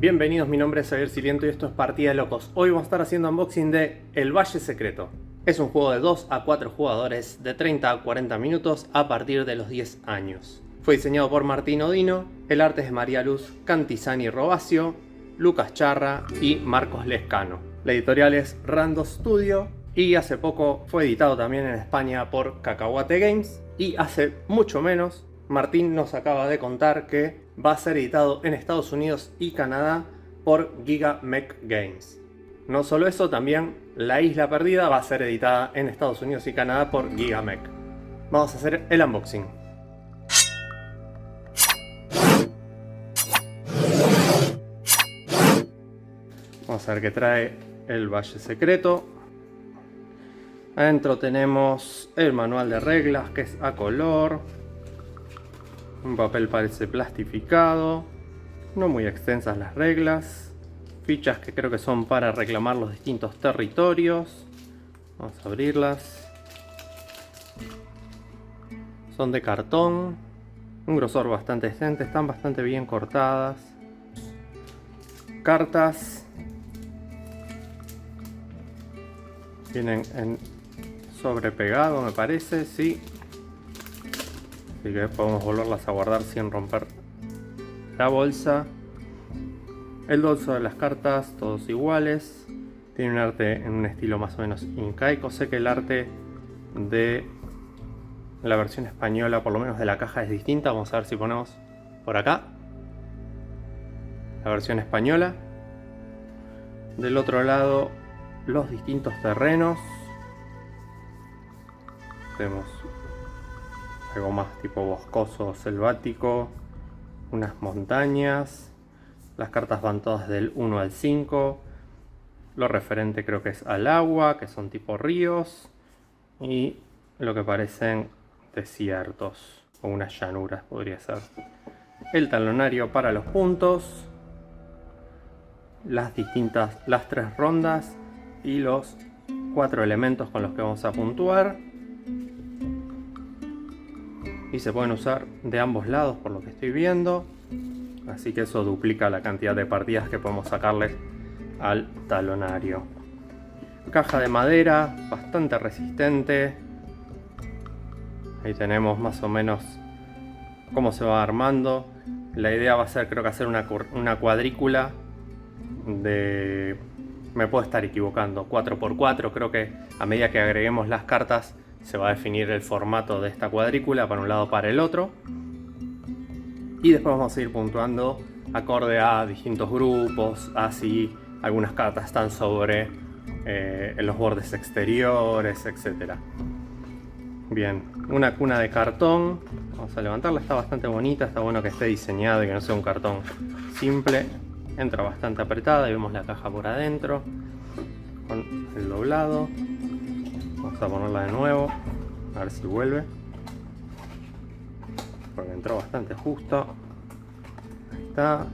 Bienvenidos, mi nombre es Xavier Siliento y esto es Partida de Locos. Hoy vamos a estar haciendo unboxing de El Valle Secreto. Es un juego de 2 a 4 jugadores de 30 a 40 minutos a partir de los 10 años. Fue diseñado por Martín Odino, el arte es de María Luz Cantizani Robacio, Lucas Charra y Marcos Lescano. La editorial es Rando Studio y hace poco fue editado también en España por Cacahuate Games. Y hace mucho menos, Martín nos acaba de contar que va a ser editado en Estados Unidos y Canadá por Gigamech Games. No solo eso, también La Isla Perdida va a ser editada en Estados Unidos y Canadá por Gigamech. Vamos a hacer el unboxing. Vamos a ver qué trae El Valle Secreto. Adentro tenemos el manual de reglas, que es a color. Un papel parece plastificado. No muy extensas las reglas. Fichas que creo que son para reclamar los distintos territorios. Vamos a abrirlas. Son de cartón. Un grosor bastante decente. Están bastante bien cortadas. Cartas. Vienen en sobrepegado, me parece, sí. Así que podemos volverlas a guardar sin romper la bolsa. El dorso de las cartas, todos iguales. Tiene un arte en un estilo más o menos incaico. Sé que el arte de la versión española, por lo menos de la caja, es distinta. Vamos a ver si ponemos por acá la versión española. Del otro lado, los distintos terrenos. Tenemos algo más tipo boscoso, selvático, unas montañas. Las cartas van todas del 1 al 5. Lo referente creo que es al agua, que son tipo ríos, y lo que parecen desiertos o unas llanuras podría ser. El talonario para los puntos, las 3 rondas y los 4 elementos con los que vamos a puntuar. Y se pueden usar de ambos lados por lo que estoy viendo. Así que eso duplica la cantidad de partidas que podemos sacarle al talonario. Caja de madera, bastante resistente. Ahí tenemos más o menos cómo se va armando. La idea va a ser, creo que hacer una cuadrícula de... Me puedo estar equivocando, 4×4. Creo que a medida que agreguemos las cartas se va a definir el formato de esta cuadrícula para un lado o para el otro. Y después vamos a ir puntuando acorde a distintos grupos. Así algunas cartas están sobre en los bordes exteriores, etc. Bien, una cuna de cartón. Vamos a levantarla, está bastante bonita. Está bueno que esté diseñada y que no sea un cartón simple. Entra bastante apretada y vemos la caja por adentro con el doblado. Vamos a ponerla de nuevo, a ver si vuelve, porque entró bastante justo. Ahí está.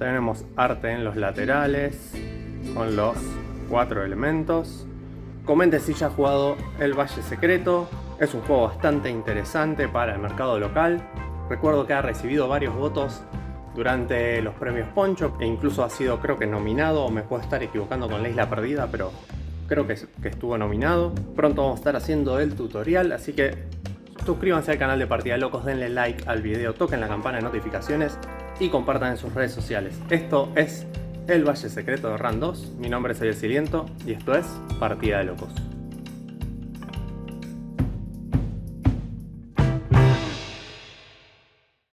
Tenemos arte en los laterales con los 4 elementos. Comenten si ya ha jugado El Valle Secreto. Es un juego bastante interesante para el mercado local. Recuerdo que ha recibido varios votos durante los premios Poncho e incluso ha sido, creo que, nominado, o me puedo estar equivocando con La Isla Perdida, pero creo que estuvo nominado. Pronto vamos a estar haciendo el tutorial, así que suscríbanse al canal de Partida de Locos, denle like al video, toquen la campana de notificaciones y compartan en sus redes sociales. Esto es El Valle Secreto de Ran 2, mi nombre es Xavier Siliento y esto es Partida de Locos.